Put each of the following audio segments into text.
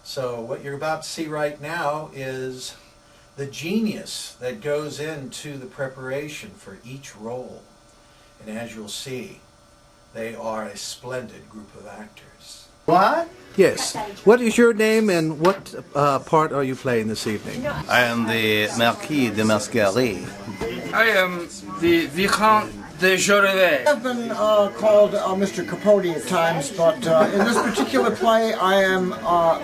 So what you're about to see right now is the genius that goes into the preparation for each role. And as you'll see, they are a splendid group of actors. What? Yes. What is your name and what part are you playing this evening? I am the Marquis de Mascaret. I am the Vicomte de Jorelet. I've been called Mr. Capote at times, but in this particular play I am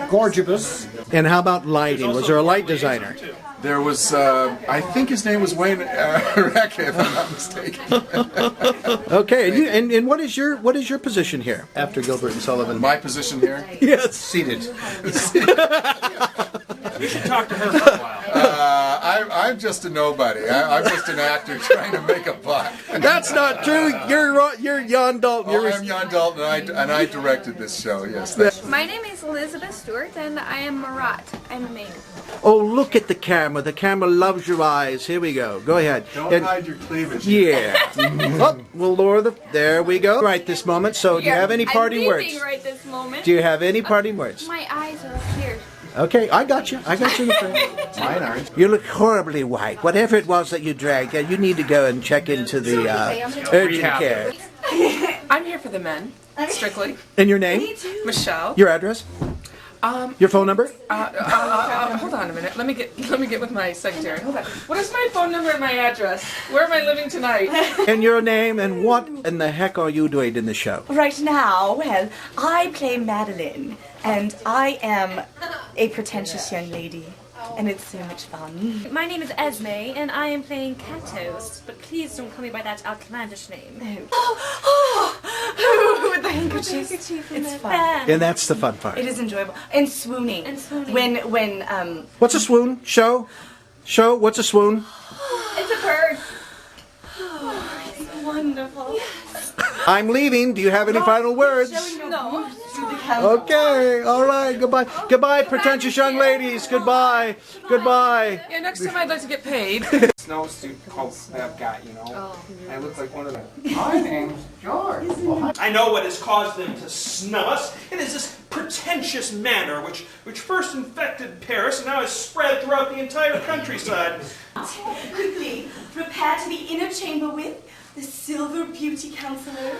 Gorgibus. And how about lighting? Was there a light designer? There was, I think his name was Wayne Erreca, if I'm not mistaken. Okay, and what is your position here after Gilbert and Sullivan? My position here? Yes. Seated. You should talk to her for a while. I'm just a nobody. I'm just an actor trying to make a buck. That's not true. You're Jan Dalton. Oh, I'm Jan Dalton, and I directed this show. Yes. My name is Elizabeth Stewart, and I am Marat. I'm a maid. Oh, look at the camera. The camera loves your eyes. Here we go. Go ahead. Don't hide your cleavage. Yeah. Oh, we'll lower the... There we go. Right this moment. So do you have any parting words? I'm right this moment. Do you have any parting words? My eyes are here. Okay, I got you. I got you in the frame. Mine aren't. You look horribly white. Whatever it was that you drank, you need to go and check into the urgent care. I'm here for the men, strictly. And your name? Michelle. Your address? Your phone number? Hold on a minute. Let me get with my secretary. Hold on. What is my phone number and my address? Where am I living tonight? And your name, and what in the heck are you doing in the show? Right now, well, I play Madeline, and I am a pretentious young lady, and it's so much fun. My name is Esme, and I am playing Catos, but please don't call me by that outlandish name. With the handkerchief. It's fun. And that's the fun part. It is enjoyable. And swooning. When What's a swoon? Show? What's a swoon? It's a bird. it's wonderful. I'm leaving. Do you have any final words? No. Okay, all right, goodbye. Goodbye, pretentious young ladies. Goodbye. Goodbye. Yeah, next time I'd like to get paid. Snowsuit coat that I've got, you know. I look like one of them. My name's George. I know what has caused them to snub us. It is this pretentious manner which first infected Paris and now has spread throughout the entire countryside. Quickly, prepare to the inner chamber with the Silver Beauty Counselor.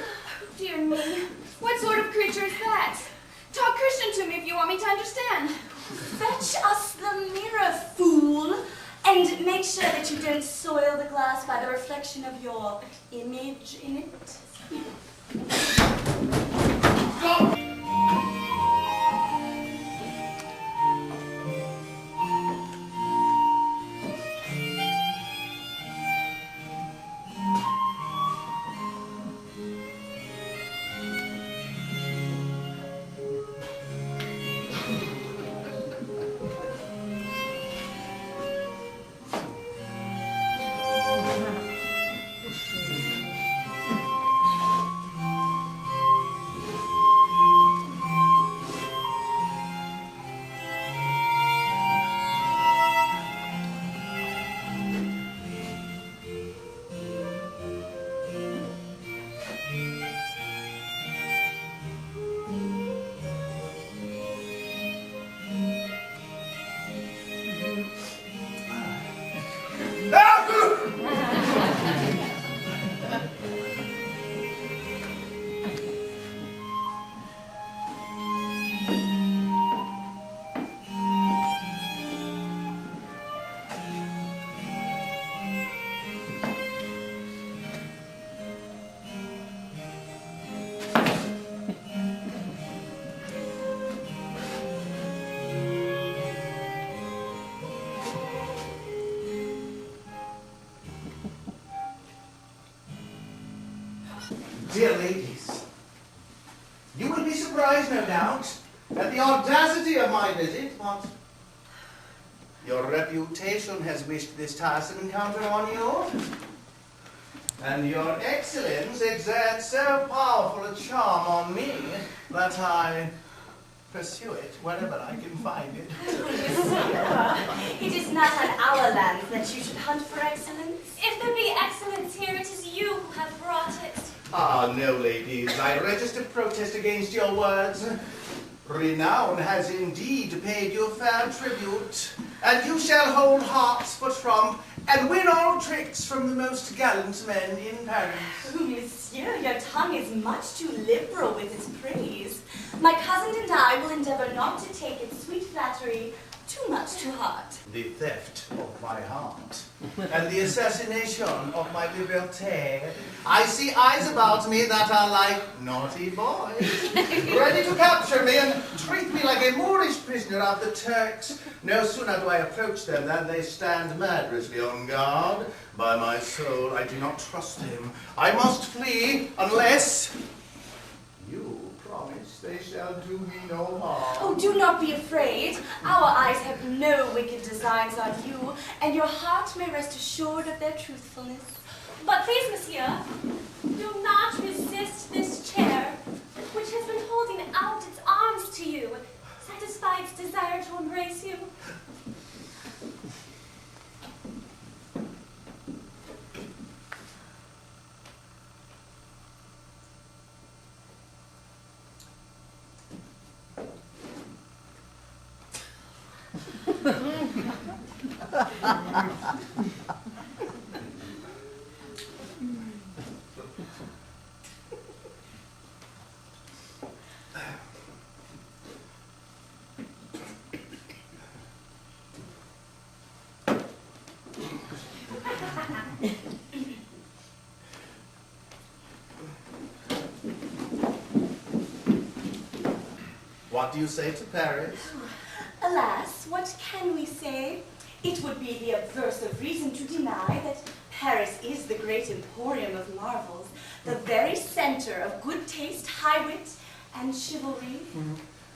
Dear me. What sort of creature is that? Talk Christian to me if you want me to understand. Fetch us the mirror, fool, and make sure that you don't soil the glass by the reflection of your image in it. Dear ladies, you will be surprised, no doubt, at the audacity of my visit, but your reputation has wished this tiresome encounter on you, and your excellence exerts so powerful a charm on me that I pursue it wherever I can find it. It is not on our lands that you should hunt for excellence. If there be excellence here, it is you who have brought it. Ah, no, ladies. I register protest against your words. Renown has indeed paid you fair tribute, and you shall hold harps for trump and win all tricks from the most gallant men in Paris. Oh, monsieur, your tongue is much too liberal with its praise. My cousin and I will endeavor not to take its sweet flattery too much to heart. The theft of my heart and the assassination of my liberté. I see eyes about me that are like naughty boys, ready to capture me and treat me like a Moorish prisoner of the Turks. No sooner do I approach them than they stand murderously on guard. By my soul, I do not trust them. I must flee unless you promise they shall do me no harm. Oh, do not be afraid. Our eyes have no wicked designs on you, and your heart may rest assured of their truthfulness. But please, monsieur, do not resist this chair, which has been holding out its arms to you, satisfy its desire to embrace you. What do you say to Paris? Alas, what can we say? It would be the obverse of reason to deny that Paris is the great emporium of marvels, the very center of good taste, high wit, and chivalry.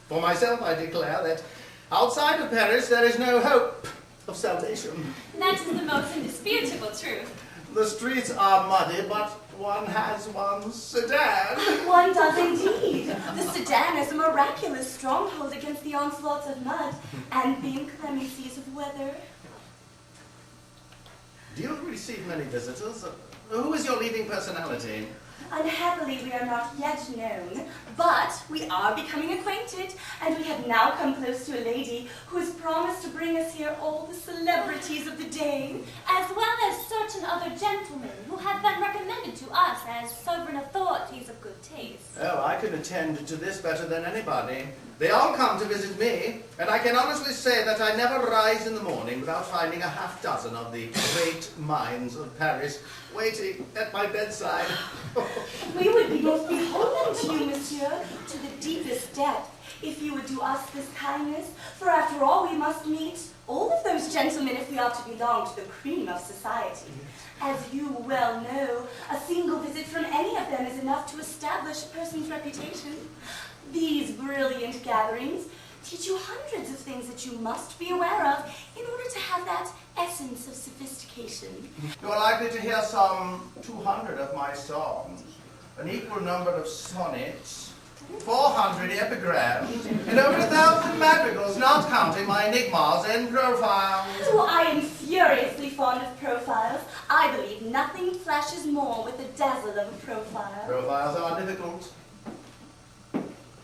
For myself, I declare that outside of Paris there is no hope of salvation. That is the most indisputable truth. The streets are muddy, but one has one's sedan. One does indeed. The sedan is a miraculous stronghold against the onslaughts of mud and the inclemencies of weather. Do you receive many visitors? Who is your leading personality? Unhappily, we are not yet known, but we are becoming acquainted, and we have now come close to a lady who has promised to bring us here all the celebrities of the day, As well as certain other gentlemen who have been recommended to us as sovereign authorities of good taste. Oh, I can attend to this better than anybody. They all come to visit me, and I can honestly say that I never rise in the morning without finding a half dozen of the great minds of Paris waiting at my bedside. We would be most beholden to you, monsieur, to the deepest depth, if you would do us this kindness, for after all we must meet all of those gentlemen if we are to belong to the cream of society. As you well know, a single visit from any of them is enough to establish a person's reputation. These brilliant gatherings teach you hundreds of things that you must be aware of in order to have that essence of sophistication. You are likely to hear some 200 of my songs, an equal number of sonnets, 400 epigrams, and over 1,000 madrigals, not counting my enigmas and profiles. Oh, I am furiously fond of profiles. I believe nothing flashes more with the dazzle of a profile. Profiles are difficult.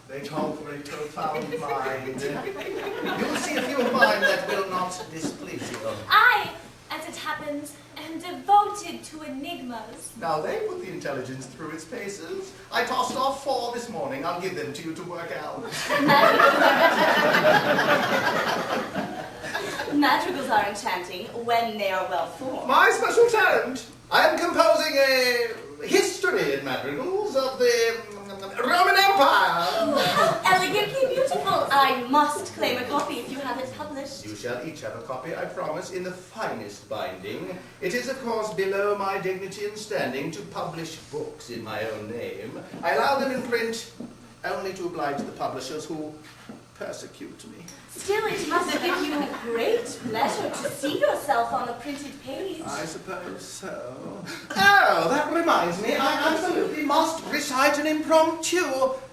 They call for a profound mind. You will see a few of mine that will not displease you. I, as it happens, am devoted to enigmas. Now they put the intelligence through its paces. I tossed off 4 this morning. I'll give them to you to work out. Madrigals are enchanting when they are well formed. My special talent. I am composing a history in madrigals of the Roman Empire. Oh, how elegantly beautiful. I must claim a copy if you have it published. You shall each have a copy, I promise, in the finest binding. It is, of course, below my dignity and standing to publish books in my own name. I allow them in print only to oblige the publishers who persecute me. Still, it must give you great pleasure to see yourself on the printed page. I suppose so. Oh, that reminds me, I absolutely must recite an impromptu.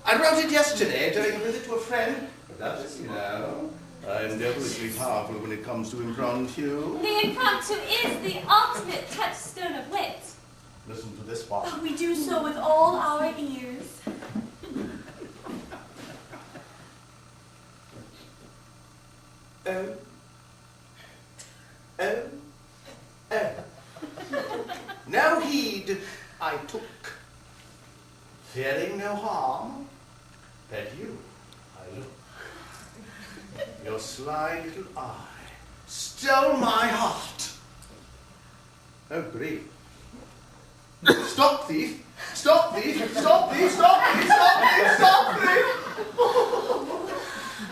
I wrote it yesterday during a visit to a friend. That's, you know, I'm devilishly powerful when it comes to impromptu. The impromptu is the ultimate touchstone of wit. Listen to this one. Oh, we do so with all our ears. oh, oh, oh. No heed I took, fearing no harm, at you I look. Your sly little eye stole my heart. Oh, grief. Stop thief! Stop thief! Stop thief! Stop thief! Stop thief! Stop thief!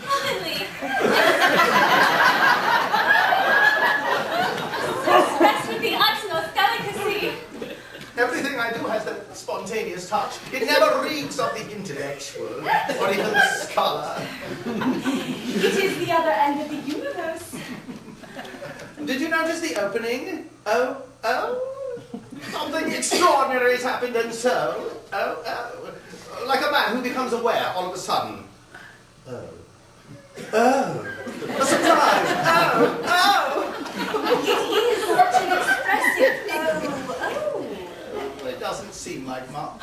Heavenly! Expressed with the utmost delicacy. Everything I do has that spontaneous touch. It never reeks of the intellectual, or even the scholar. It is the other end of the universe. Did you notice the opening? Oh, oh. Something extraordinary has happened, and so, oh, oh. Like a man who becomes aware all of a sudden. Oh. Oh. A surprise. Oh, oh. It is such an expressive oh. Well, it doesn't seem like much.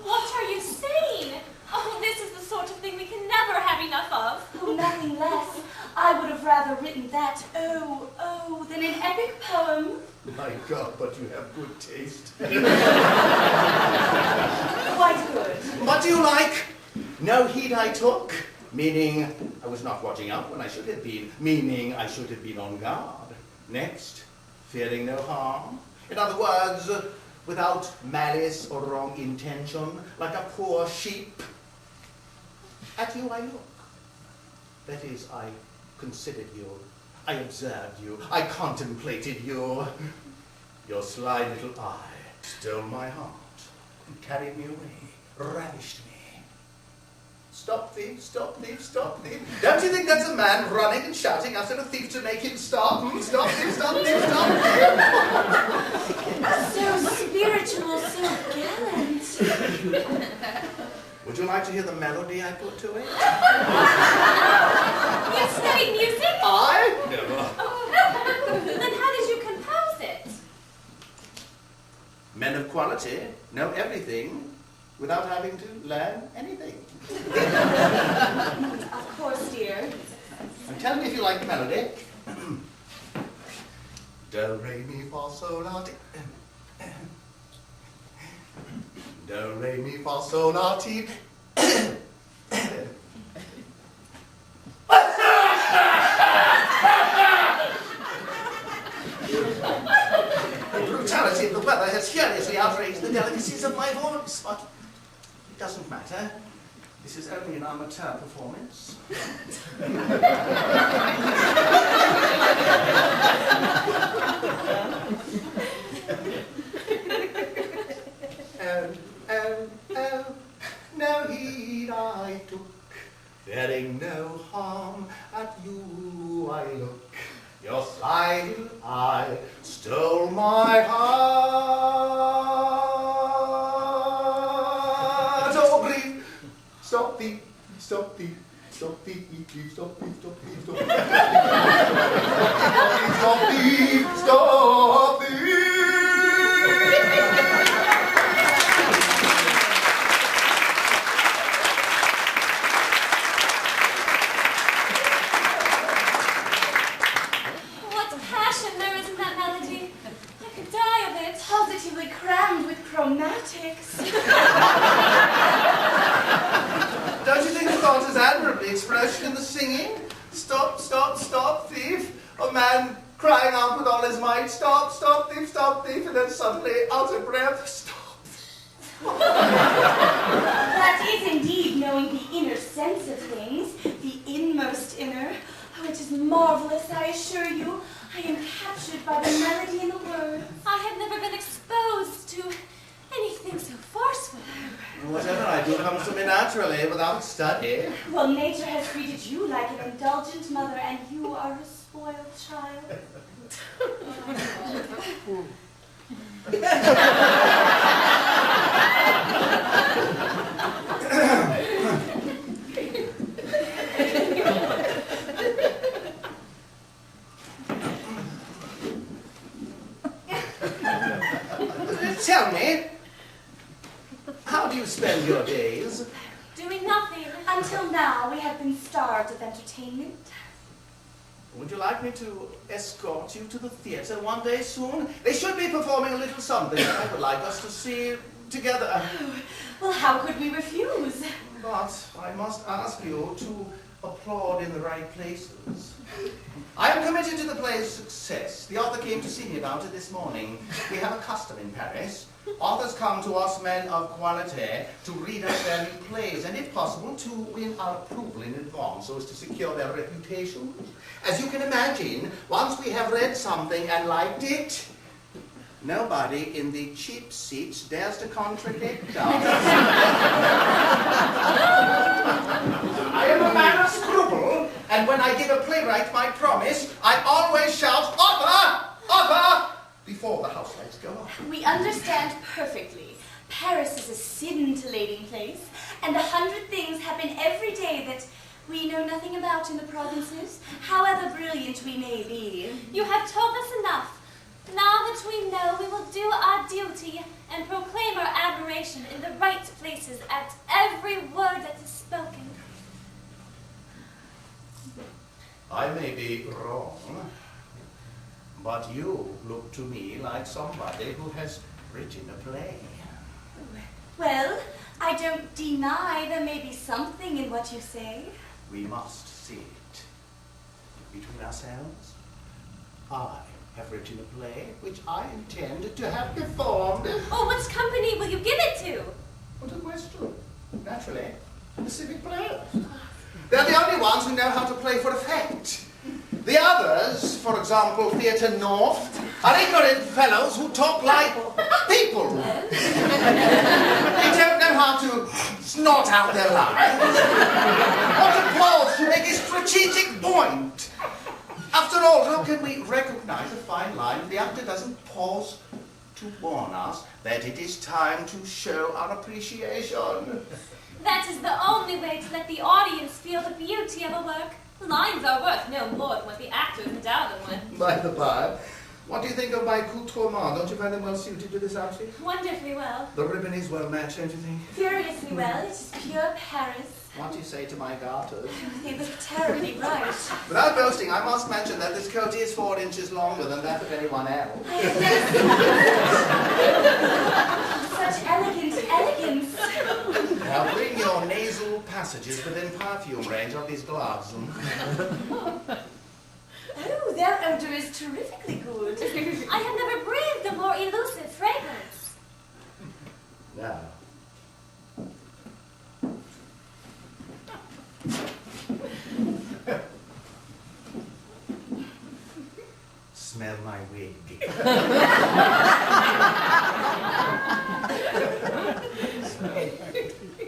What are you saying? Oh, this is the sort of thing we can never have enough of. Oh, nothing less. I would have rather written that oh, oh, than an epic poem. My God, but you have good taste. Quite good. What do you like? No heed I took, meaning I was not watching out when I should have been, meaning I should have been on guard. Next, fearing no harm. In other words, without malice or wrong intention, like a poor sheep. At you I look. That is, I considered you. I observed you. I contemplated you. Your sly little eye stole my heart, carried me away, ravished me. Stop thief, stop thief, stop thief. Don't you think that's a man running and shouting after a thief to make him stop? Stop thief, stop thief, stop thief. So spiritual, so gallant. Would you like to hear the melody I put to it? You studied music? I? Never. Oh, then how did you compose it? Men of quality know everything without having to learn anything. Of course, dear. And tell me if you like the melody. Do, re, mi, fa, sol, la, ti. Do, re, mi, fa, sol, la, ti. The brutality of the weather has furiously outraged the delicacies of my voice, but it doesn't matter. This is only an amateur performance. Oh, no heed I took, fearing no harm, at you I look. Your sly little eye stole my heart. Oh, grief! Stop thief, stop thief, stop thief, thief, stop thief, stop thief, stop thief, stop thief, stop thief. What passion there is in that melody. I could die of it. Positively crammed with chromatics. Don't you think the thought is admirably expressed in the singing? Stop, stop, stop, thief. A man crying out with all his might, stop, stop, thief, and then suddenly, out of breath, stop, thief. That is indeed knowing the inner sense of things, the inmost inner. Oh, it is marvelous, I assure you. I am captured by the melody and the words. I have never been exposed to anything so forceful. Whatever I do comes to me naturally, without study. Well, nature has treated you like an indulgent mother, and you are a spoiled child. Tell me, how do you spend your days? Doing nothing. Until now, we have been starved of entertainment. Would you like me to escort you to the theatre one day soon? They should be performing a little something that I would like us to see together. Well, how could we refuse? But I must ask you to applaud in the right places. I am committed to the play's success. The author came to see me about it this morning. We have a custom in Paris. Authors come to us, men of quality, to read us their new plays, and if possible, to win our approval in advance so as to secure their reputation. As you can imagine, once we have read something and liked it, nobody in the cheap seats dares to contradict us. I am a man of scruple, and when I give a playwright my promise, I always shout, "Author! Author!" before the house lights go off. We understand perfectly. Paris is a scintillating place, and 100 things happen every day that we know nothing about in the provinces, however brilliant we may be. You have told us enough. Now that we know, we will do our duty and proclaim our admiration in the right places at every word that is spoken. I may be wrong, but you look to me like somebody who has written a play. Well, I don't deny there may be something in what you say. We must see it. Between ourselves, I have written a play which I intend to have performed. Oh, which company will you give it to? What a question. Naturally, the civic players. They're the only ones who know how to play for effect. The others, for example, Theatre North, are ignorant fellows who talk like people. They don't know how to snort out their lines. Or to pause to make a strategic point. After all, how can we recognize a fine line if the actor doesn't pause to warn us that it is time to show our appreciation? That is the only way to let the audience feel the beauty of a work. Lines are worth no more than what the actors endow them with. By the by, what do you think of my accoutrement? Don't you find them well suited to this outfit? Wonderfully well. The ribbon is well matched, don't you think? Furiously well. It is pure Paris. What do you say to my garters? They look terribly bright. Without boasting, I must mention that this coat is 4 inches longer than that of anyone else. I have never seen such elegant elegance. Now bring your nasal passages within perfume range of these gloves. Oh, their odor is terrifically good. I have never breathed a more elusive fragrance. Now. Smell my wig.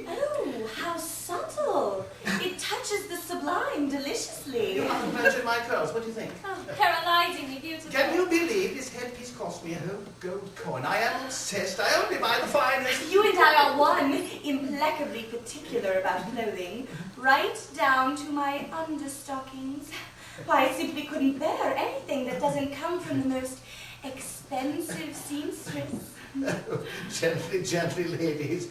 Oh, how subtle. It touches the sublime deliciously. You haven't mentioned my clothes. What do you think? Oh, paralyzingly beautiful. Can you believe this headpiece cost me a whole gold coin? I am obsessed. I only buy the finest. You and I are one, impeccably particular about clothing, right down to my understockings. Why, I simply couldn't bear anything that doesn't come from the most expensive seamstress. Gently, gently, ladies.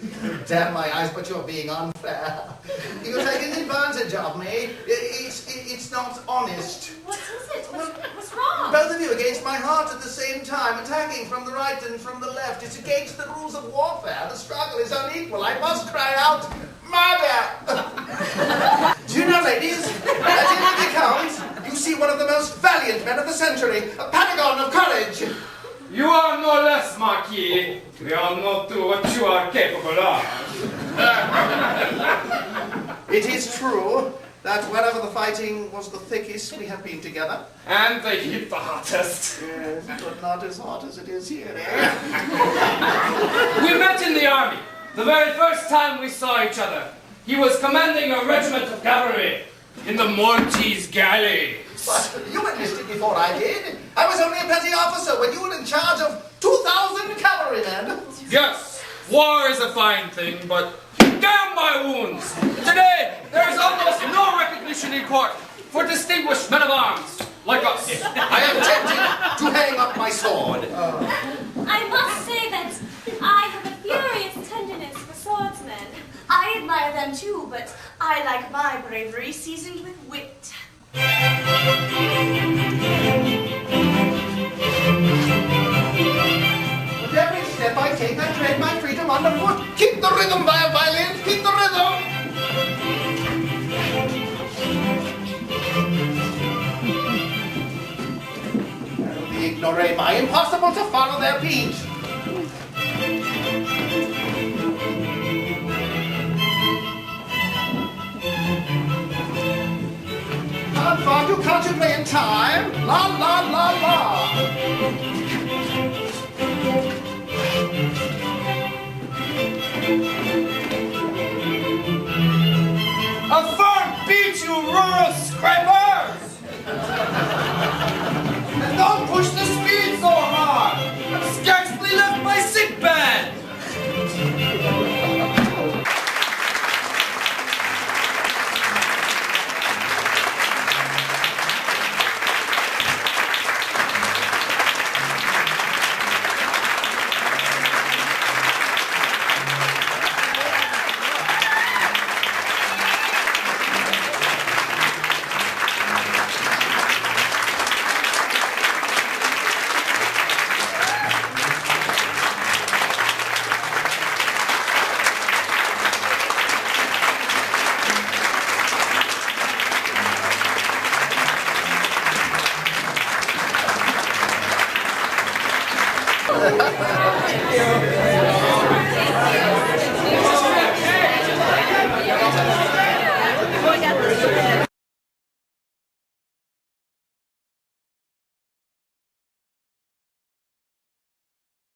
Damn my eyes, but you're being unfair. You're taking advantage of me. It's not honest. What is it? What's wrong? Both of you against my heart at the same time, attacking from the right and from the left. It's against the rules of warfare. The struggle is unequal. I must cry out, murder! Do you know, ladies, that in the account, you see one of the most valiant men of the century, a paragon of courage. You are no less, Marquis. We all not do what you are capable of. It is true that wherever the fighting was the thickest, we have been together. And the heat the hottest. Yes, but not as hot as it is here. We met in the army, the very first time we saw each other. He was commanding a regiment of cavalry in the Maltese galleys. But you enlisted before I did. I was only a petty officer when you were in charge of 2,000 cavalrymen. Yes, war is a fine thing, but damn my wounds! Today, there is almost no recognition in court for distinguished men of arms like us. I am tempted to hang up my sword. I must say that I have a furious tenderness for swordsmen. I admire them too, but I like my bravery seasoned with wit. nor am I impossible to follow their beat. Not far to contemplate in time. La la la la. A firm beat, you rural